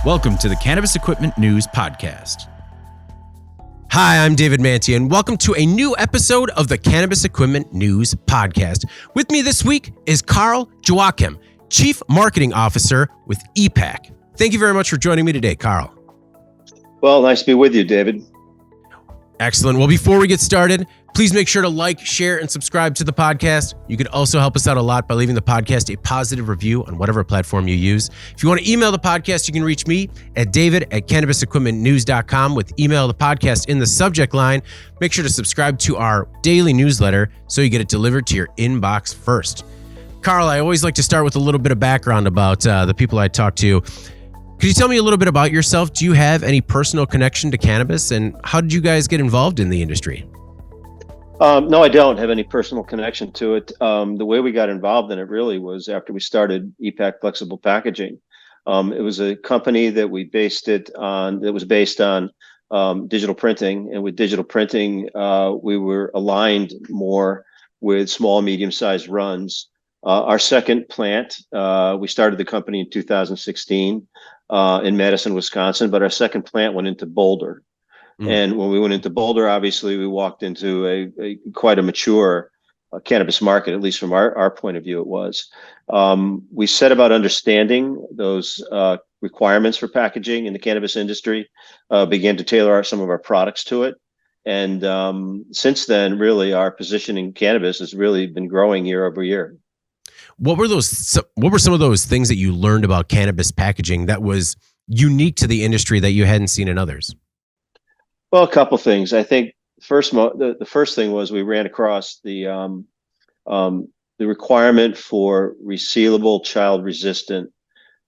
Welcome to the Cannabis Equipment News Podcast. Hi, I'm David Manti, and welcome to a new episode of the Cannabis Equipment News Podcast. With me this week is Joachim, Chief Marketing Officer with ePac. Thank you very much for joining me today, Carl. Well, nice to be with you, David. Excellent. Well, before we get started, please make sure to like, share, and subscribe to the podcast. You could also help us out a lot by leaving the podcast a positive review on whatever platform you use. If you want to email the podcast, you can reach me at david@cannabisequipmentnews.com with email the podcast in the subject line. Make sure to subscribe to our daily newsletter so you get it delivered to your inbox first. Carl, I always like to start with a little bit of background about the people I talk to. Could you tell me a little bit about yourself? Do you have any personal connection to cannabis, and how did you guys get involved in the industry? No, I don't have any personal connection to it. The way we got involved in it really was after we started ePac Flexible Packaging. It was a company that was based on digital printing, and with digital printing, we were aligned more with small, medium-sized runs. Our second plant, we started the company in 2016 in Madison, Wisconsin, but our second plant went into Boulder. And when we went into Boulder, obviously, we walked into quite a mature cannabis market, at least from our point of view, it was. We set about understanding those requirements for packaging in the cannabis industry, began to tailor some of our products to it. And since then, really, our position in cannabis has really been growing year over year. What were some of those things that you learned about cannabis packaging that was unique to the industry that you hadn't seen in others? Well, a couple things. I think the first thing was we ran across the requirement for resealable, child-resistant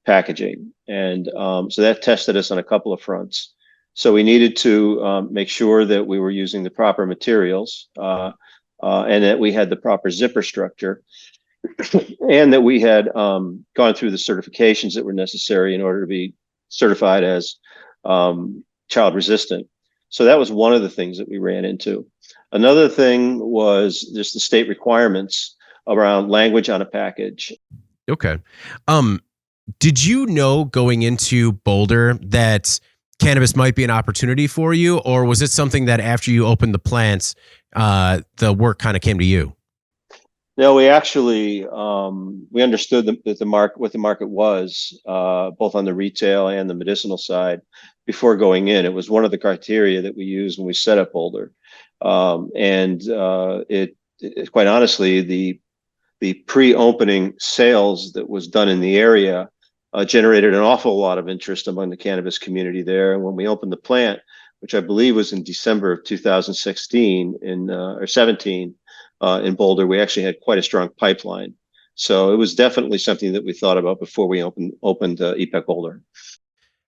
packaging, and so that tested us on a couple of fronts. So we needed to make sure that we were using the proper materials and that we had the proper zipper structure, and that we had gone through the certifications that were necessary in order to be certified as child-resistant. So that was one of the things that we ran into. Another thing was just the state requirements around language on a package. Okay. Did you know going into Boulder that cannabis might be an opportunity for you, or was it something that after you opened the plants, the work kind of came to you? No, we actually we understood what the market was, both on the retail and the medicinal side, before going in. It was one of the criteria that we used when we set up Boulder, and it quite honestly, the pre-opening sales that was done in the area generated an awful lot of interest among the cannabis community there. And when we opened the plant, which I believe was in December of 2016 or 17. In Boulder, we actually had quite a strong pipeline. So it was definitely something that we thought about before we opened ePac Boulder.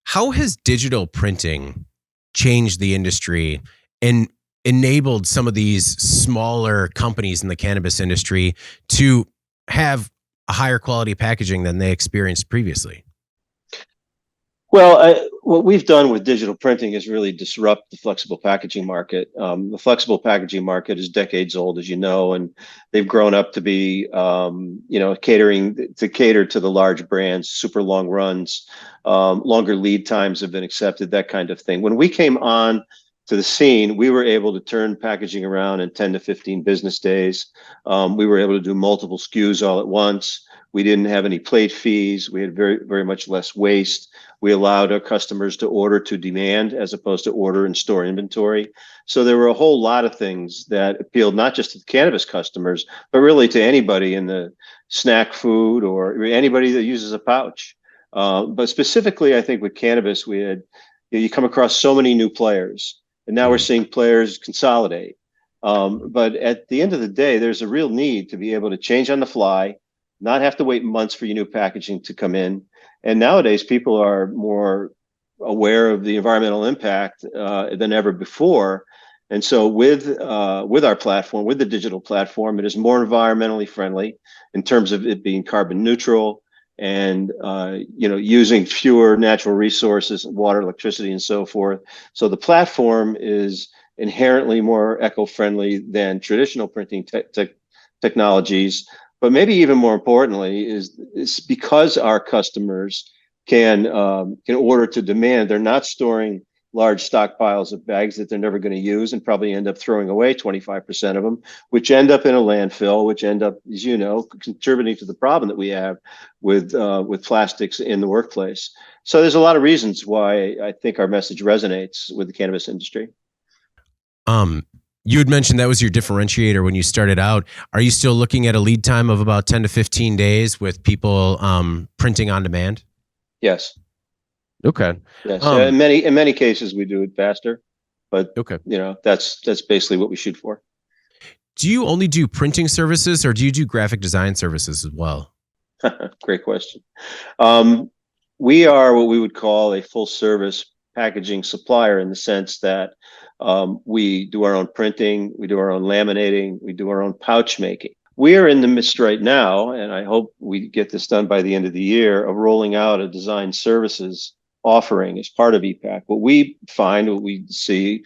How has digital printing changed the industry and enabled some of these smaller companies in the cannabis industry to have a higher quality packaging than they experienced previously? Well, what we've done with digital printing is really disrupt the flexible packaging market. The flexible packaging market is decades old, as you know, and they've grown up to be, cater to the large brands, super long runs, longer lead times have been accepted, that kind of thing. When we came on to the scene, we were able to turn packaging around in 10 to 15 business days. We were able to do multiple SKUs all at once. We didn't have any plate fees. We had very, very much less waste. We allowed our customers to order to demand as opposed to order and store inventory. So there were a whole lot of things that appealed not just to the cannabis customers, but really to anybody in the snack food or anybody that uses a pouch. But specifically, I think with cannabis, we had you come across so many new players, and now we're seeing players consolidate. But at the end of the day, there's a real need to be able to change on the fly, not have to wait months for your new packaging to come in. And nowadays, people are more aware of the environmental impact than ever before. And so with our platform, with the digital platform, it is more environmentally friendly in terms of it being carbon neutral and using fewer natural resources, water, electricity, and so forth. So the platform is inherently more eco-friendly than traditional printing technologies. But maybe even more importantly is because our customers can order to demand. They're not storing large stockpiles of bags that they're never going to use and probably end up throwing away 25% of them, which end up in a landfill, which end up, as you know, contributing to the problem that we have with plastics in the workplace. So there's a lot of reasons why I think our message resonates with the cannabis industry. You had mentioned that was your differentiator when you started out. Are you still looking at a lead time of about 10 to 15 days with people printing on demand? Yes. Okay. Yes. In many cases, we do it faster, but okay. That's basically what we shoot for. Do you only do printing services, or do you do graphic design services as well? Great question. We are what we would call a full service packaging supplier, in the sense that we do our own printing, we do our own laminating, we do our own pouch making. We are in the midst right now, and I hope we get this done by the end of the year, of rolling out a design services offering as part of ePac. What we see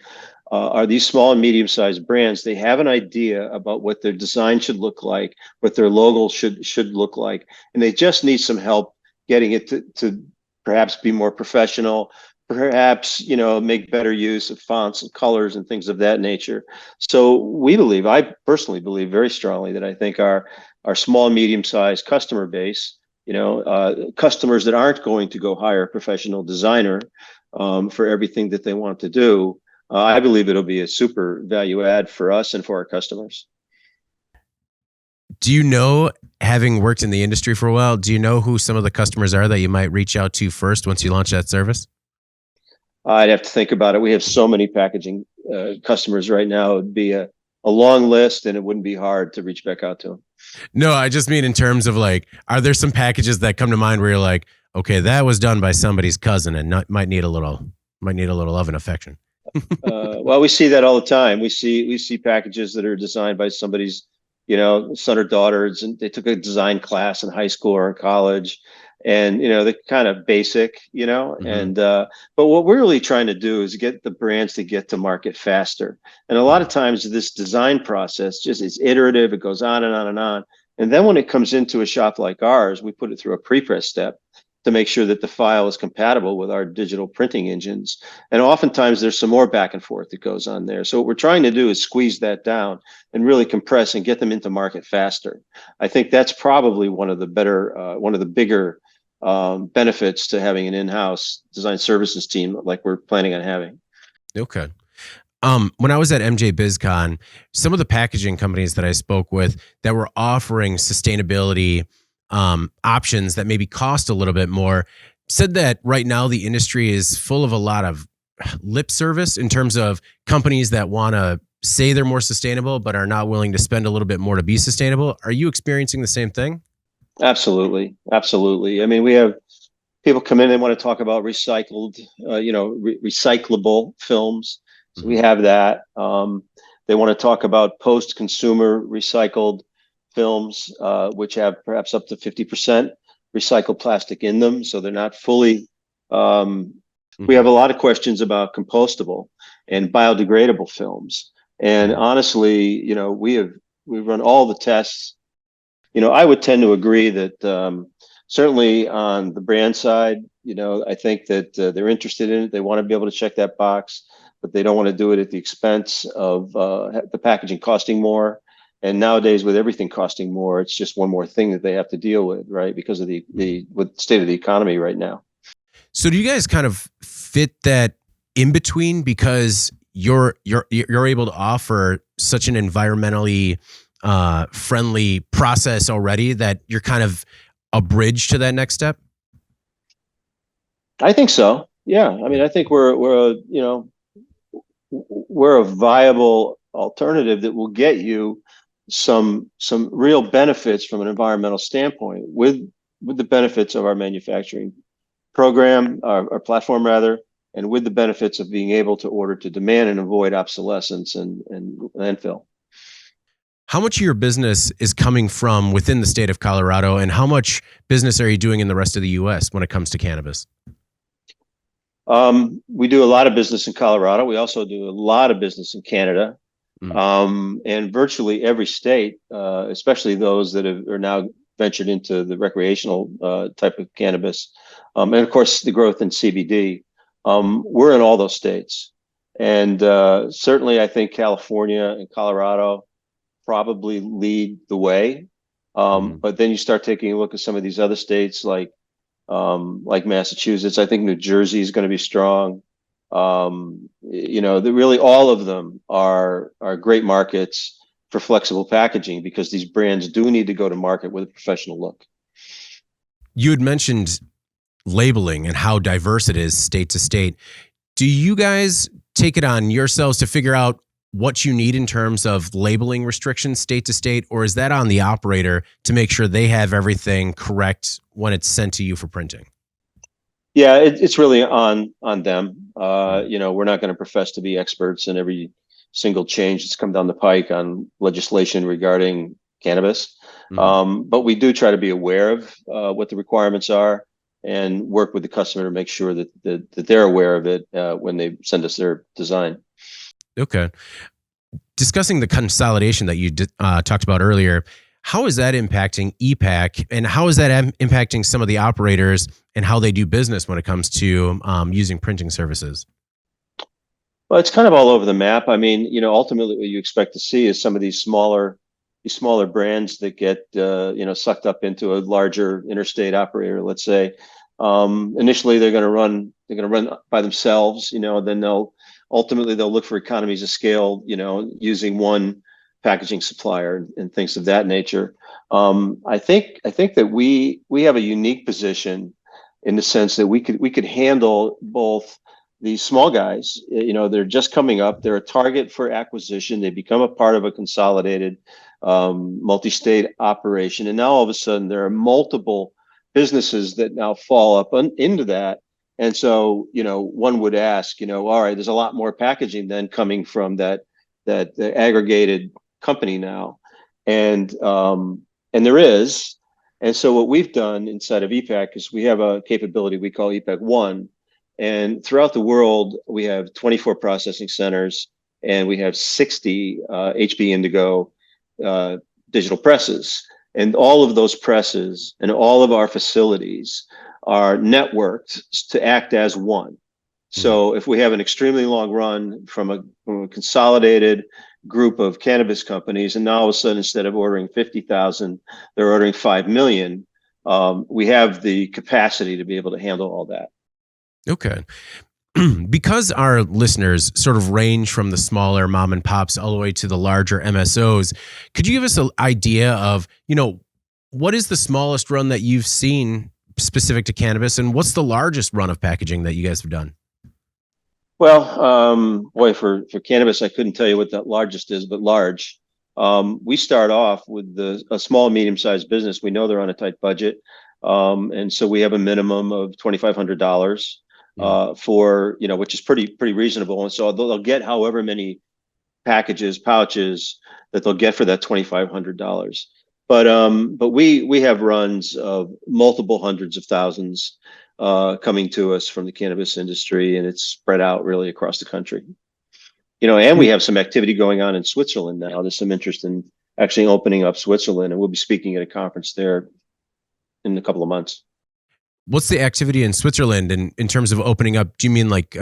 are these small and medium-sized brands. They have an idea about what their design should look like, what their logo should look like, and they just need some help getting it to perhaps be more professional, perhaps make better use of fonts and colors and things of that nature. So I personally believe very strongly that I think our small, medium-sized customer base, customers that aren't going to go hire a professional designer for everything that they want to do, I believe it'll be a super value add for us and for our customers. Do you know, having worked in the industry for a while, do you know who some of the customers are that you might reach out to first once you launch that service? I'd have to think about it. We have so many packaging customers right now. It'd be a long list, and it wouldn't be hard to reach back out to them. No, I just mean in terms of are there some packages that come to mind where you're like, okay, that was done by somebody's cousin and might need a little love and affection? Well, we see that all the time. We see packages that are designed by somebody's, son or daughters, and they took a design class in high school or in college, and they're kind of basic, Mm-hmm. and but what we're really trying to do is get the brands to get to market faster. And a lot of times this design process it's iterative. It goes on and on and on. And then when it comes into a shop like ours, we put it through a pre-press step to make sure that the file is compatible with our digital printing engines. And oftentimes there's some more back and forth that goes on there. So what we're trying to do is squeeze that down and really compress and get them into market faster. I think that's probably one of the bigger benefits to having an in-house design services team like we're planning on having. Okay. When I was at MJ BizCon, some of the packaging companies that I spoke with that were offering sustainability options that maybe cost a little bit more said that right now the industry is full of a lot of lip service in terms of companies that want to say they're more sustainable but are not willing to spend a little bit more to be sustainable. Are you experiencing the same thing? Absolutely. I mean, we have people come in and want to talk about recyclable films. So we have that. They want to talk about post-consumer recycled films, which have perhaps up to 50% recycled plastic in them. So they're not fully, we have a lot of questions about compostable and biodegradable films. And honestly, we've run all the tests. I would tend to agree that certainly on the brand side, I think that they're interested in it. They want to be able to check that box, but they don't want to do it at the expense of the packaging costing more. And nowadays, with everything costing more, it's just one more thing that they have to deal with, right? Because of the state of the economy right now. So do you guys kind of fit that in between because you're able to offer such an environmentally friendly process already that you're kind of a bridge to that next step? I think so. Yeah. I mean, I think we're a viable alternative that will get you some real benefits from an environmental standpoint with the benefits of our manufacturing program, our platform rather, and with the benefits of being able to order to demand and avoid obsolescence and landfill. How much of your business is coming from within the state of Colorado, and how much business are you doing in the rest of the U.S. when it comes to cannabis? We do a lot of business in Colorado. We also do a lot of business in Canada. And virtually every state, especially those that are now ventured into the recreational type of cannabis, and of course the growth in CBD. We're in all those states, and certainly I think California and Colorado probably lead the way. But then you start taking a look at some of these other states like Massachusetts. I think New Jersey is going to be strong. Really all of them are great markets for flexible packaging because these brands do need to go to market with a professional look. You had mentioned labeling and how diverse it is state to state. Do you guys take it on yourselves to figure out what you need in terms of labeling restrictions state to state, or is that on the operator to make sure they have everything correct when it's sent to you for printing? Yeah, it's really on them. We're not going to profess to be experts in every single change that's come down the pike on legislation regarding cannabis. But we do try to be aware of what the requirements are and work with the customer to make sure that they're aware of it when they send us their design. Okay. Discussing the consolidation that you talked about earlier, how is that impacting ePac, and how is that impacting some of the operators and how they do business when it comes to using printing services? Well, it's kind of all over the map. I mean, ultimately what you expect to see is some of these smaller brands that get sucked up into a larger interstate operator, let's say. Initially they're going to run by themselves, then they'll look for economies of scale, using one packaging supplier and things of that nature. I think that we have a unique position in the sense that we could handle both these small guys. They're just coming up. They're a target for acquisition. They become a part of a consolidated multi-state operation, and now all of a sudden there are multiple businesses that now fall up into that. And so, one would ask, all right, there's a lot more packaging then coming from that aggregated company now, and there is. And so what we've done inside of ePac is we have a capability we call ePac One, and throughout the world we have 24 processing centers, and we have 60 HB Indigo digital presses, and all of those presses and all of our facilities are networked to act as one. So if we have an extremely long run from a consolidated group of cannabis companies, and now all of a sudden instead of ordering 50,000, they're ordering 5 million, we have the capacity to be able to handle all that. Okay. Because our listeners sort of range from the smaller mom and pops all the way to the larger MSOs, could you give us an idea of, what is the smallest run that you've seen specific to cannabis, and what's the largest run of packaging that you guys have done? Well, for cannabis, I couldn't tell you what that largest is, but large. We start off with a small, medium-sized business. We know they're on a tight budget, and so we have a minimum of $2,500 for which is pretty reasonable. And so they'll get however many pouches that they'll get for that $2,500. But we have runs of multiple hundreds of thousands coming to us from the cannabis industry, and it's spread out really across the country. And we have some activity going on in Switzerland now. There's some interest in actually opening up Switzerland, and we'll be speaking at a conference there in a couple of months. What's the activity in Switzerland in terms of opening up? Do you mean like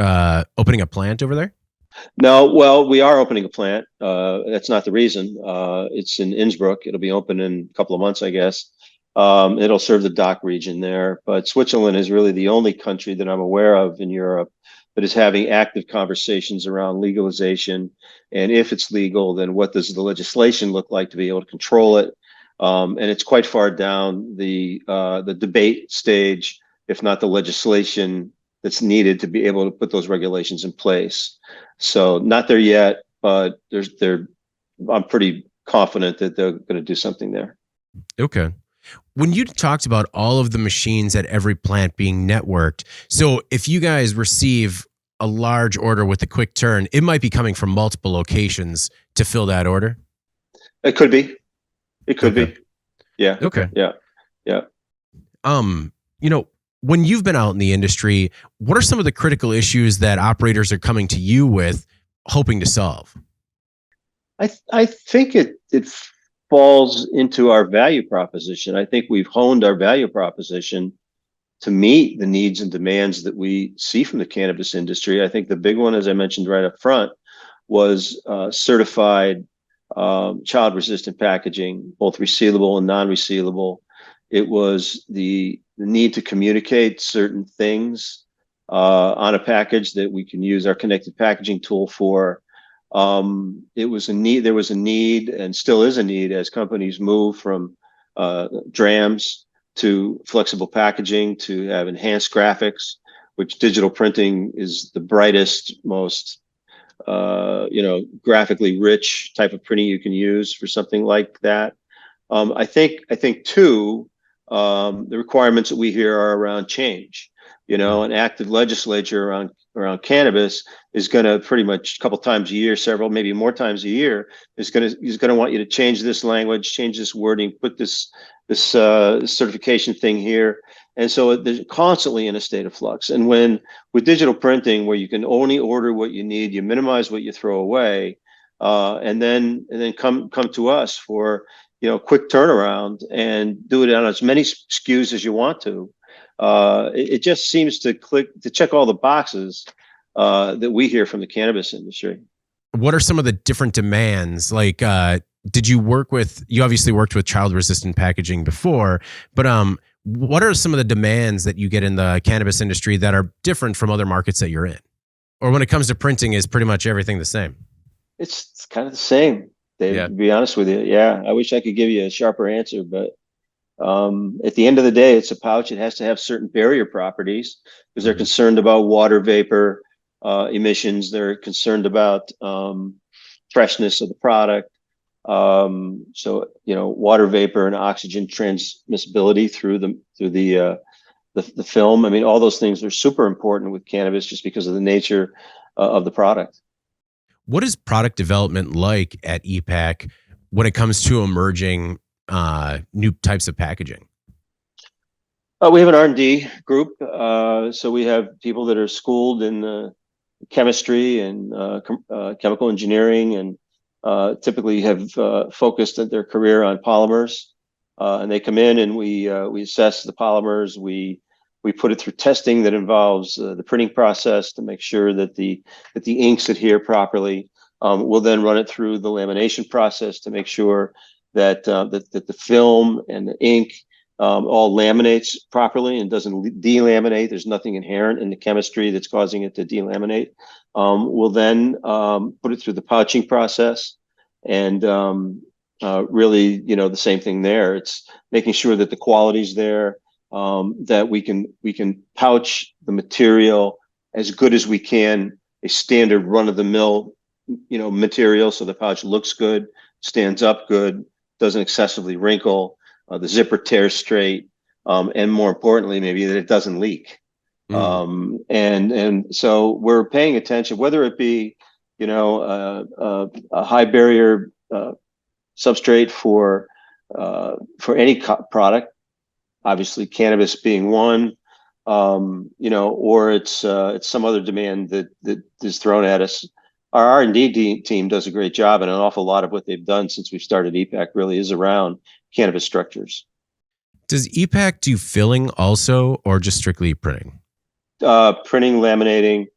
opening a plant over there? No, well, we are opening a plant. That's not the reason. It's in Innsbruck. It'll be open in a couple of months, I guess. It'll serve the DACH region there. But Switzerland is really the only country that I'm aware of in Europe that is having active conversations around legalization. And if it's legal, then what does the legislation look like to be able to control it? And it's quite far down the debate stage, if not the legislation that's needed to be able to put those regulations in place. So not there yet, but I'm pretty confident that they're going to do something there. Okay. When you talked about all of the machines at every plant being networked, so if you guys receive a large order with a quick turn, it might be coming from multiple locations to fill that order? It could be. It could be. Yeah. Okay. Yeah. When you've been out in the industry, what are some of the critical issues that operators are coming to you with, hoping to solve? I think it falls into our value proposition. I think we've honed our value proposition to meet the needs and demands that we see from the cannabis industry. I think the big one, as I mentioned right up front, was certified child-resistant packaging, both resealable and non-resealable. It was the need to communicate certain things on a package that we can use our connected packaging tool for. It was a need. There was a need, and still is a need, as companies move from drams to flexible packaging to have enhanced graphics, which digital printing is the brightest, most graphically rich type of printing you can use for something like that. I think too, the requirements that we hear are around change. An active legislature around cannabis is going to pretty much a couple times a year, several, maybe more times a year, is going to want you to change this language, change this wording, put this certification thing here. And so they're constantly in a state of flux. And with digital printing, where you can only order what you need, you minimize what you throw away, and then come to us for quick turnaround and do it on as many SKUs as you want to. It just seems to check all the boxes that we hear from the cannabis industry. What are some of the different demands? Like, you obviously worked with child-resistant packaging before, but what are some of the demands that you get in the cannabis industry that are different from other markets that you're in? Or when it comes to printing, is pretty much everything the same? It's kind of the same, Dave, to be honest with you. Yeah, I wish I could give you a sharper answer, but at the end of the day, it's a pouch. It has to have certain barrier properties because they're concerned about water vapor emissions. They're concerned about freshness of the product. So water vapor and oxygen transmissibility through the film. I mean, all those things are super important with cannabis just because of the nature of the product. What is product development like at ePac when it comes to emerging new types of packaging? We have an R&D group. So we have people that are schooled in chemistry and chemical engineering, and typically have focused their career on polymers. And they come in and we assess the polymers. We put it through testing that involves the printing process to make sure that the inks adhere properly. We'll then run it through the lamination process to make sure that the film and the ink all laminates properly and doesn't delaminate. There's nothing inherent in the chemistry that's causing it to delaminate. We'll then put it through the pouching process, and really, the same thing there. It's making sure that the quality's there, that we can pouch the material as good as we can, a standard run-of-the-mill, material, so the pouch looks good, stands up good, doesn't excessively wrinkle, the zipper tears straight, and more importantly, maybe that it doesn't leak. And so we're paying attention, whether it be, a high barrier substrate for any product, obviously cannabis being one, or it's some other demand that is thrown at us. Our R&D team does a great job, and an awful lot of what they've done since we started ePac really is around cannabis structures. Does ePac do filling also, or just strictly printing? Printing, laminating,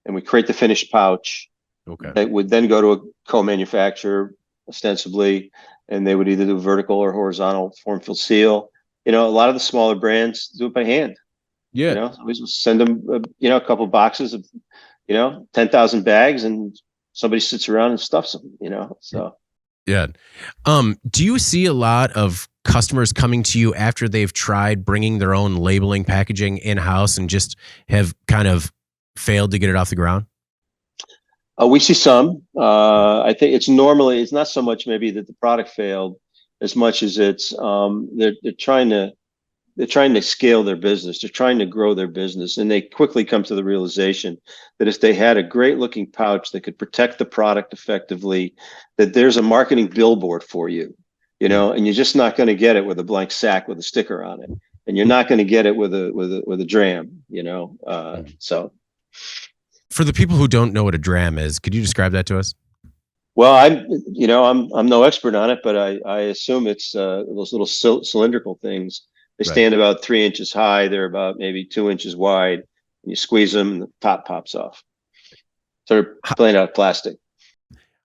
and we create the finished pouch. Okay. That would then go to a co-manufacturer, ostensibly, and they would either do vertical or horizontal form fill seal. A lot of the smaller brands do it by hand. Yeah. We just send them, a couple boxes of, 10,000 bags, and somebody sits around and stuffs them. So. Yeah. Do you see a lot of customers coming to you after they've tried bringing their own labeling packaging in-house and just have kind of failed to get it off the ground? We see some. I think it's not so much maybe that the product failed as much as it's they're trying to scale their business. They're trying to grow their business, and they quickly come to the realization that if they had a great looking pouch that could protect the product effectively, that there's a marketing billboard for you, and you're just not going to get it with a blank sack with a sticker on it, and you're not going to get it with a dram, So. For the people who don't know what a dram is, could you describe that to us? Well, I'm no expert on it, but I assume it's those little cylindrical things. They Right. stand about 3 inches high. They're about maybe 2 inches wide. And you squeeze them, and the top pops off. So they're How, plain out plastic.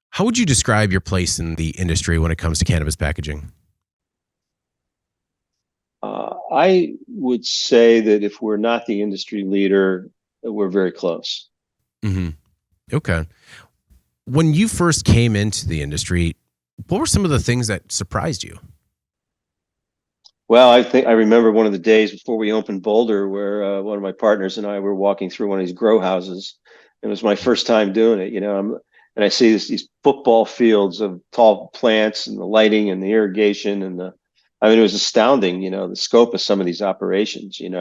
how would you describe your place in the industry when it comes to cannabis packaging? I would say that if we're not the industry leader, we're very close. Hmm. Okay. When you first came into the industry, what were some of the things that surprised you? Well, I remember one of the days before we opened Boulder, where one of my partners and I were walking through one of these grow houses. It was my first time doing it, and I see these football fields of tall plants and the lighting and the irrigation I mean, it was astounding, the scope of some of these operations, and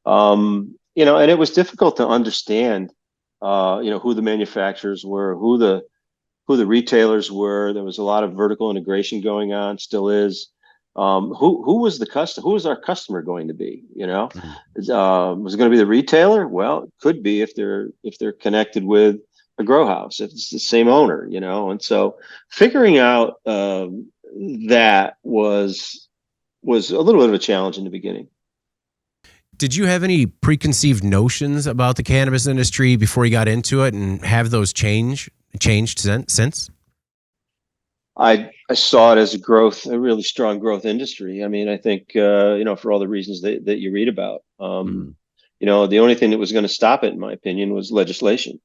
it was difficult to understand, who the manufacturers were, who the retailers were. There was a lot of vertical integration going on, still is. Who was the customer? Who was our customer going to be? Mhm. Was it going to be the retailer? Well, it could be if they're connected with a grow house, if it's the same owner, And so figuring out that was a little bit of a challenge in the beginning. Did you have any preconceived notions about the cannabis industry before you got into it, and have those changed since? I saw it as a really strong growth industry. I mean, I think for all the reasons that you read about. Mhm. The only thing that was going to stop it, in my opinion, was legislation,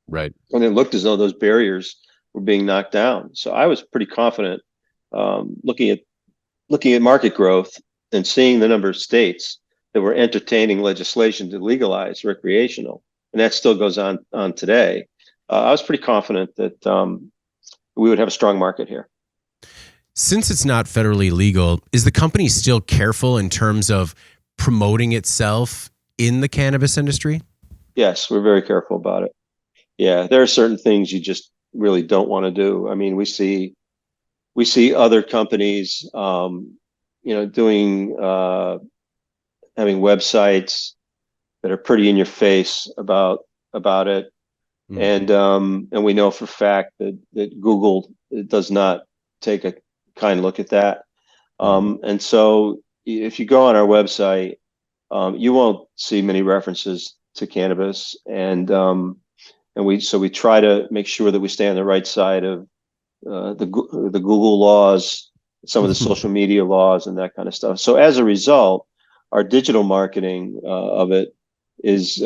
Right. and it looked as though those barriers were being knocked down. So I was pretty confident, looking at market growth and seeing the number of states that were entertaining legislation to legalize recreational, and that still goes on today. I was pretty confident that we would have a strong market here. Since it's not federally legal, is the company still careful in terms of promoting itself in the cannabis industry? Yes, we're very careful about it. Yeah, there are certain things you just really don't want to do. I mean, we see other companies, doing having websites that are pretty in your face about it, Mm. and we know for a fact that Google does not take a kind look at that. Mm. And so if you go on our website, you won't see many references to cannabis, and we try to make sure that we stay on the right side of the Google laws, some of the social media laws, and that kind of stuff. So as a result, our digital marketing of it is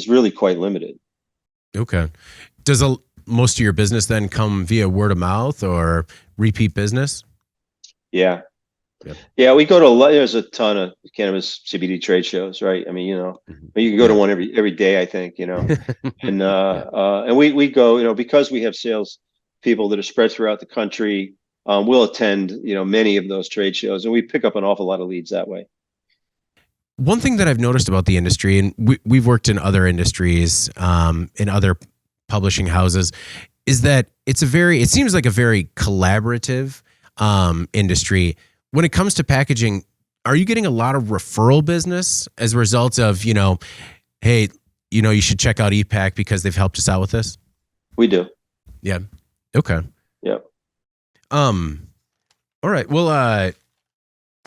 really quite limited. Okay. Does most of your business then come via word of mouth or repeat business? Yeah, Yep. yeah, we go to there's a ton of cannabis CBD trade shows, right? I mean, Mhm. you can go to Yeah. one every day, I think, and Yeah. we go, because we have sales people that are spread throughout the country. We'll attend, many of those trade shows, and we pick up an awful lot of leads that way. One thing that I've noticed about the industry, and we've worked in other industries, in other publishing houses, is that it seems like a very collaborative industry. When it comes to packaging, are you getting a lot of referral business as a result of, hey, you should check out ePac because they've helped us out with this? We do. Yeah. Okay. Yeah. Um, all right. Well,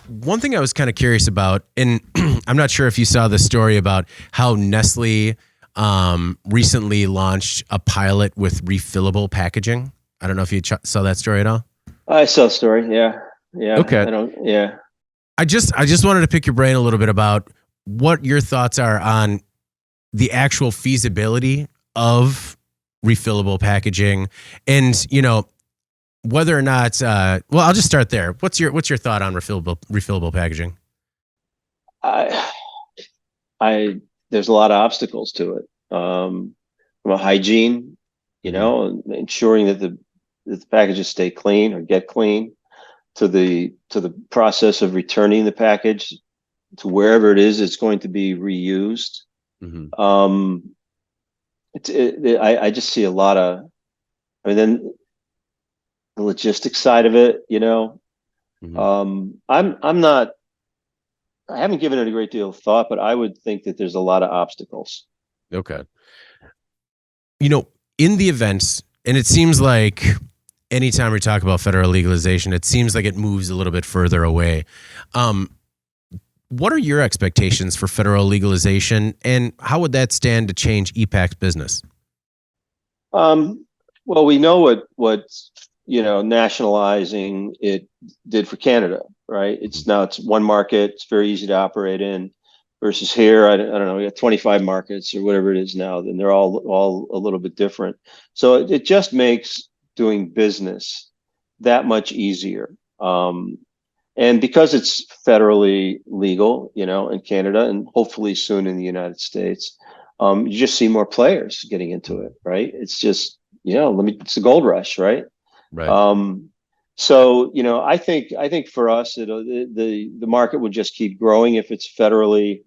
one thing I was kind of curious about, and I'm not sure if you saw the story about how Nestle recently launched a pilot with refillable packaging. I don't know if you saw that story at all. I saw the story. Yeah. Yeah. Okay. I don't. Yeah. I just wanted to pick your brain a little bit about what your thoughts are on the actual feasibility of refillable packaging, and whether or not. Well, I'll just start there. What's your thought on refillable packaging? I, there's a lot of obstacles to it. From a hygiene, Mhm. and ensuring that the packages stay clean or get clean, to the process of returning the package to wherever it is it's going to be reused. Mhm. Um, I just see a lot of. I mean, then the logistics side of it, Mhm. I'm not. I haven't given it a great deal of thought, but I would think that there's a lot of obstacles. Okay. You know, in the events, and it seems like anytime we talk about federal legalization, it seems like it moves a little bit further away. What are your expectations for federal legalization, and how would that stand to change ePac's business? Well, we know what nationalizing it did for Canada, right? It's one market. It's very easy to operate in. Versus here, I don't know, we got 25 markets or whatever it is now, and they're all a little bit different. So it just makes doing business that much easier. And because it's federally legal, in Canada and hopefully soon in the United States, you just see more players getting into it, right? It's just, it's a gold rush, right? Right. So, I think for us, the market will just keep growing if it's federally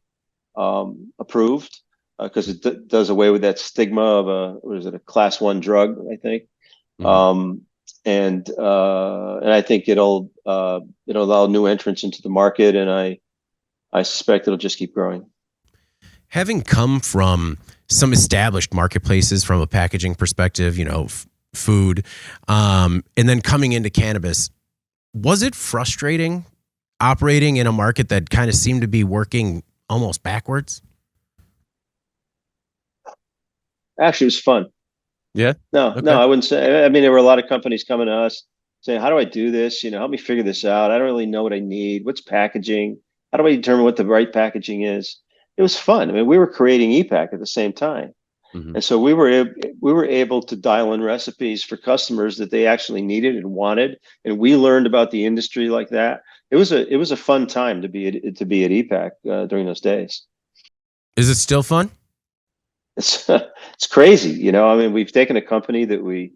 approved, because it does away with that stigma of a class 1 drug, I think. Mhm. And I think it'll allow new entrants into the market, and I suspect it'll just keep growing. Having come from some established marketplaces from a packaging perspective, food, and then coming into cannabis, was it frustrating operating in a market that kind of seemed to be working almost backwards? Actually, it was fun. Yeah. No, Okay. I wouldn't say. I mean, there were a lot of companies coming to us saying, "How do I do this? Help me figure this out. I don't really know what I need. What's packaging? How do I determine what the right packaging is?" It was fun. I mean, we were creating ePac at the same time, Mhm. and so we were able to dial in recipes for customers that they actually needed and wanted, and we learned about the industry like that. It was a fun time to be at ePac during those days. Is it still fun? It's crazy. I mean, we've taken a company that we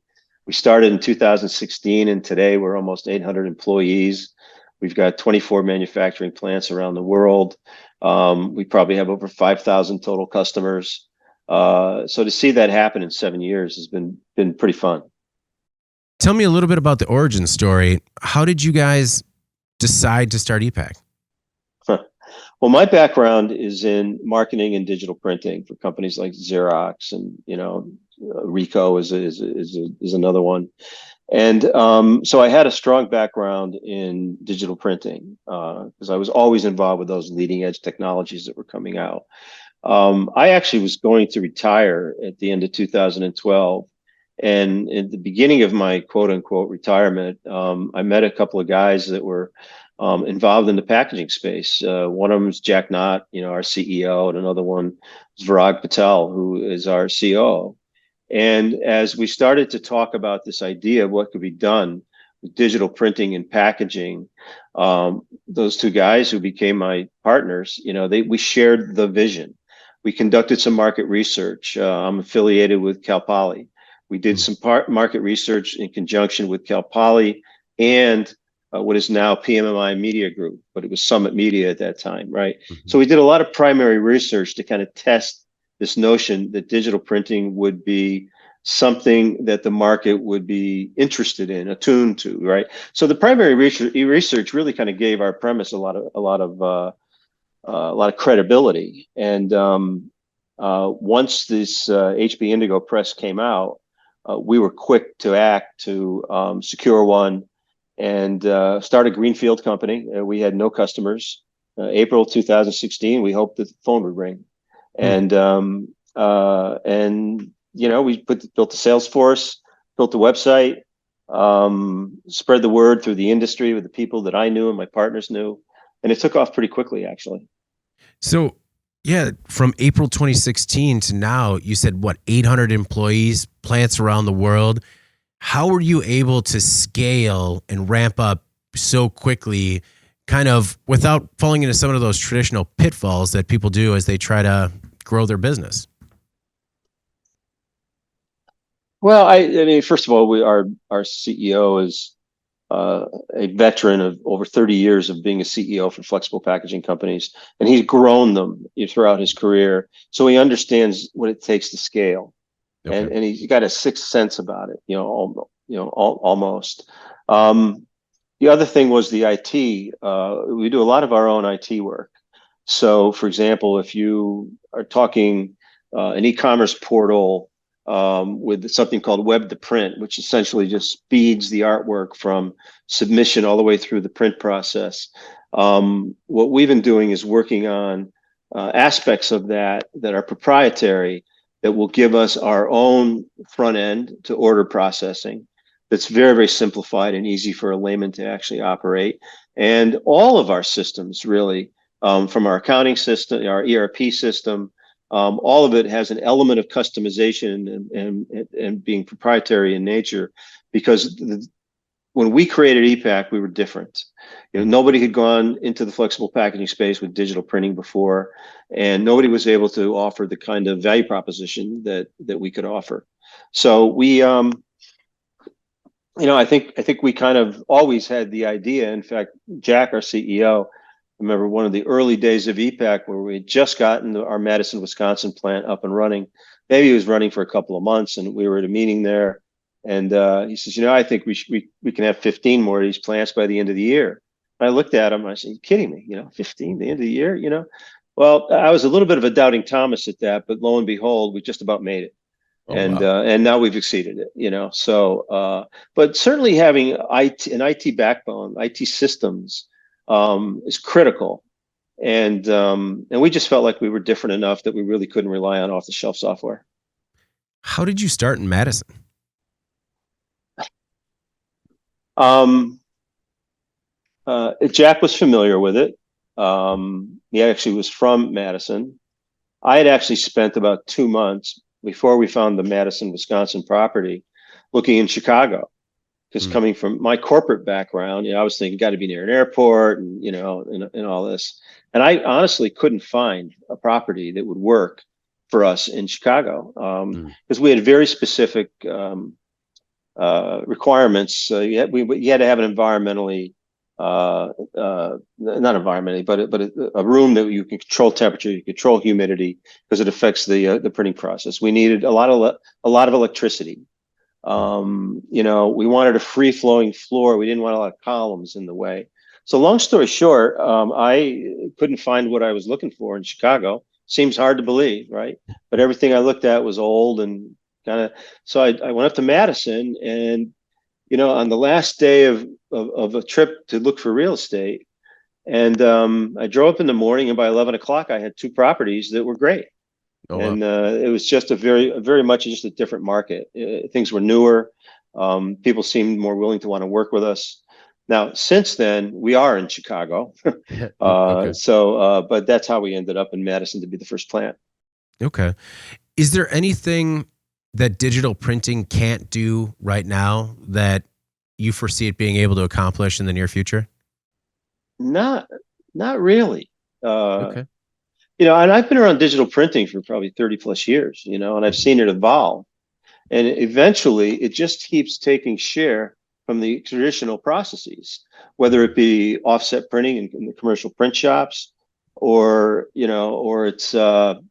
started in 2016, and today we're almost 800 employees. We've got 24 manufacturing plants around the world. We probably have over 5,000 total customers. So to see that happen in 7 years has been pretty fun. Tell me a little bit about the origin story. How did you guys decide to start ePac? Well, my background is in marketing and digital printing for companies like Xerox, and Ricoh is another one. And so I had a strong background in digital printing because I was always involved with those leading edge technologies that were coming out. I actually was going to retire at the end of 2012. And at the beginning of my quote unquote retirement, I met a couple of guys that were involved in the packaging space. One of them is Jack Knott, our CEO, and another one is Virag Patel, who is our COO. And as we started to talk about this idea of what could be done with digital printing and packaging, those two guys who became my partners, we shared the vision. We conducted some market research. I'm affiliated with Cal Poly. We did some market research in conjunction with Cal Poly and what is now PMMI Media Group, but it was Summit Media at that time, right? Mhm. So we did a lot of primary research to kind of test this notion that digital printing would be something that the market would be interested in, attuned to, right? So the primary research really kind of gave our premise a lot of credibility. And once this HB Indigo press came out, we were quick to act to secure one and start a greenfield company. We had no customers. April 2016, we hoped that the phone would ring. And we built the sales force, built the website, spread the word through the industry with the people that I knew and my partners knew, and it took off pretty quickly, actually. So, yeah, from April 2016 to now, you said what, 800 employees, plants around the world. How were you able to scale and ramp up so quickly, kind of without falling into some of those traditional pitfalls that people do as they try to grow their business? Well, I mean, first of all, our CEO is a veteran of over 30 years of being a CEO for flexible packaging companies, and he's grown them throughout his career. So he understands what it takes to scale, Okay. and he's got a sixth sense about it. Almost. The other thing was the IT. We do a lot of our own IT work. So, for example, if you are talking an e-commerce portal with something called web to print, which essentially just speeds the artwork from submission all the way through the print process. What we've been doing is working on aspects of that are proprietary, that will give us our own front end to order processing. That's very, very simplified and easy for a layman to actually operate. And all of our systems, really, from our accounting system, our ERP system, all of it has an element of customization and being proprietary in nature, because when we created ePac, we were different. Nobody had gone into the flexible packaging space with digital printing before, and nobody was able to offer the kind of value proposition that we could offer. So we, I think we kind of always had the idea. In fact, Jack, our CEO, I remember one of the early days of ePac where we had just gotten our Madison, Wisconsin plant up and running. Maybe it was running for a couple of months, and we were at a meeting there. And he says, I think we can have 15 more of these plants by the end of the year. And I looked at him, and I said, you kidding me? 15 the end of the year, Well, I was a little bit of a doubting Thomas at that, but lo and behold, we just about made it. Oh, and wow. And now we've exceeded it, So, but certainly having an IT backbone, IT systems, is critical. And we just felt like we were different enough that we really couldn't rely on off-the-shelf software. How did you start in Madison? Jack was familiar with it. He actually was from Madison. I had actually spent about 2 months before we found the Madison, Wisconsin property looking in Chicago, because coming from my corporate background, I was thinking got to be near an airport and, and all this. And I honestly couldn't find a property that would work for us in Chicago, because we had very specific requirements. You had to have an environmentally, not environmentally, but a room that you can control temperature, you control humidity, because it affects the printing process. We needed a lot of electricity. We wanted a free flowing floor. We didn't want a lot of columns in the way. So long story short, I couldn't find what I was looking for in Chicago. Seems hard to believe, right? But everything I looked at was old and kind of. So I went up to Madison, and on the last day of a trip to look for real estate, and I drove up in the morning, and by 11 o'clock I had 2 properties that were great. Oh, and it was just very much just a different market. Things were newer. People seemed more willing to want to work with us. Now, since then, we are in Chicago. Okay. But that's how we ended up in Madison to be the first plant. Okay. Is there anything that digital printing can't do right now that you foresee it being able to accomplish in the near future? Not really. Okay. And I've been around digital printing for probably 30 plus years, and I've seen it evolve. And eventually it just keeps taking share from the traditional processes, whether it be offset printing in the commercial print shops, or it's in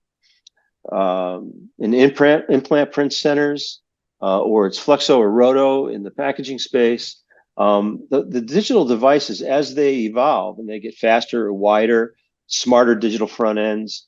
implant print centers, or it's Fluxo or Roto in the packaging space. The digital devices, as they evolve and they get faster or wider, smarter digital front ends,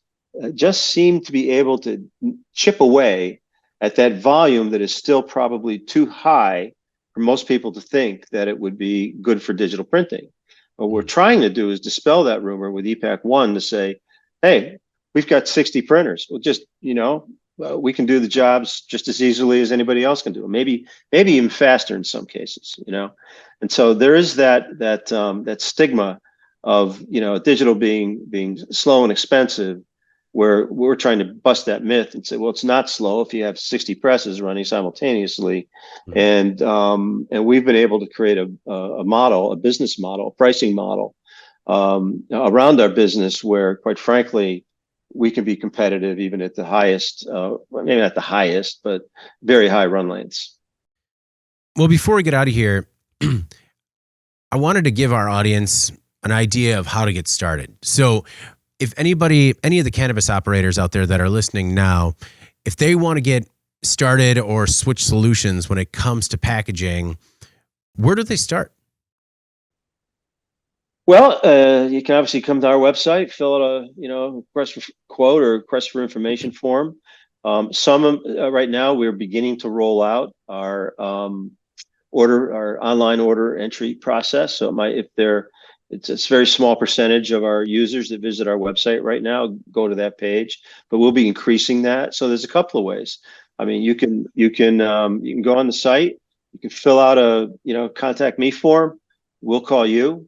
just seem to be able to chip away at that volume that is still probably too high for most people to think that it would be good for digital printing. What we're trying to do is dispel that rumor with ePac 1 to say, hey, we've got 60 printers. We'll just, we can do the jobs just as easily as anybody else can do it. Maybe even faster in some cases, And so there is that stigma of, digital being slow and expensive, where we're trying to bust that myth and say, well, it's not slow if you have 60 presses running simultaneously. And we've been able to create a model, a business model, a pricing model around our business where, quite frankly, we can be competitive even at the highest, maybe not the highest, but very high run lengths. Well, before we get out of here, I wanted to give our audience an idea of how to get started. So if any of the cannabis operators out there that are listening now, if they want to get started or switch solutions when it comes to packaging, where do they start? Well, you can obviously come to our website, fill out a request for quote or request for information form. Some right now we're beginning to roll out our our online order entry process. So it's a very small percentage of our users that visit our website right now go to that page, but we'll be increasing that. So there's a couple of ways. I mean, you can go on the site, you can fill out a contact me form. We'll call you.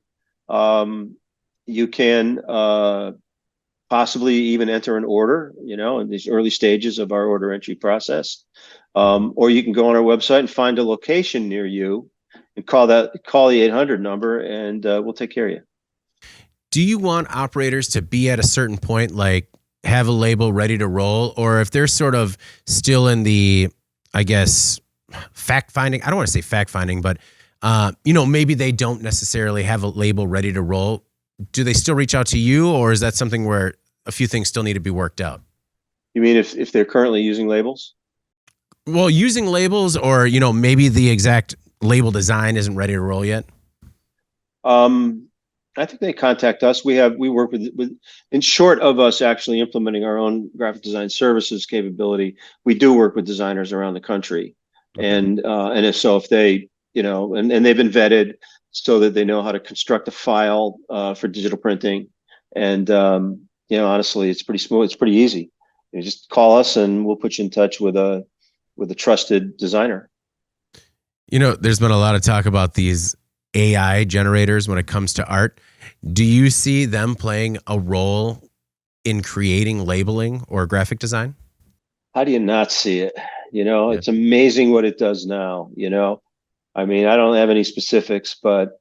You can possibly even enter an order, in these early stages of our order entry process. Or you can go on our website and find a location near you and call the 800 number, and we'll take care of you. Do you want operators to be at a certain point, like have a label ready to roll? Or if they're sort of still in the, I guess, fact finding, I don't want to say fact finding, but maybe they don't necessarily have a label ready to roll. Do they still reach out to you, or is that something where a few things still need to be worked out? You mean if they're currently using labels? Well, using labels, or maybe the exact label design isn't ready to roll yet. I think they contact us. We work with in short of us actually implementing our own graphic design services capability, we do work with designers around the country. Okay. And if they, and they've been vetted so that they know how to construct a file for digital printing. And honestly, it's pretty smooth. It's pretty easy. You just call us and we'll put you in touch with a trusted designer. There's been a lot of talk about these AI generators when it comes to art. Do you see them playing a role in creating labeling or graphic design? How do you not see it? It's amazing what it does now. I mean, I don't have any specifics, but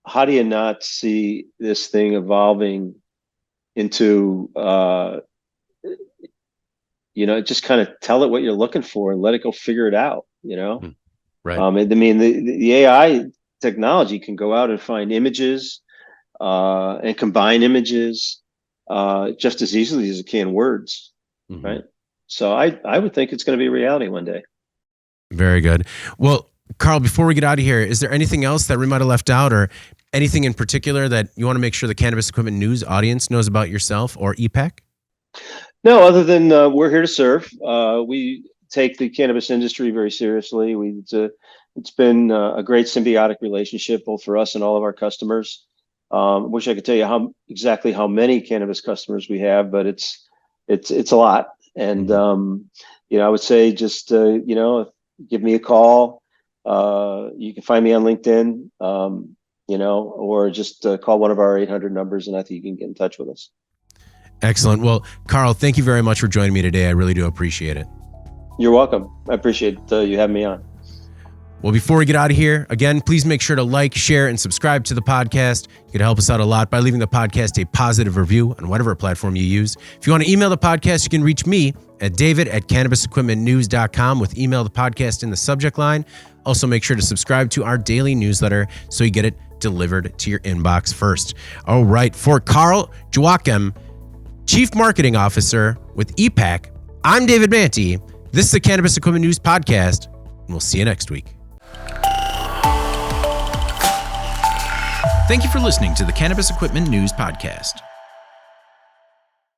how do you not see this thing evolving into, just kind of tell it what you're looking for and let it go figure it out, Right. I mean, the AI technology can go out and find images and combine images just as easily as it can words, mm-hmm. Right? So I would think it's going to be a reality one day. Very good. Well, Carl, before we get out of here, is there anything else that we might have left out, or anything in particular that you want to make sure the Cannabis Equipment News audience knows about yourself or ePac? No, other than we're here to serve. We take the cannabis industry very seriously. It's been a great symbiotic relationship, both for us and all of our customers. Wish I could tell you exactly how many cannabis customers we have, but it's a lot. And I would say just give me a call. You can find me on LinkedIn, or just call one of our 800 numbers, and I think you can get in touch with us. Excellent. Well, Carl, thank you very much for joining me today. I really do appreciate it. You're welcome. I appreciate you having me on. Well, before we get out of here, again, please make sure to like, share, and subscribe to the podcast. You can help us out a lot by leaving the podcast a positive review on whatever platform you use. If you want to email the podcast, you can reach me at david@cannabisequipmentnews.com with email the podcast in the subject line. Also, make sure to subscribe to our daily newsletter so you get it delivered to your inbox first. All right, for Carl Joachim, Chief Marketing Officer with ePac, I'm David Manti. This is the Cannabis Equipment News Podcast, and we'll see you next week. Thank you for listening to the Cannabis Equipment News Podcast.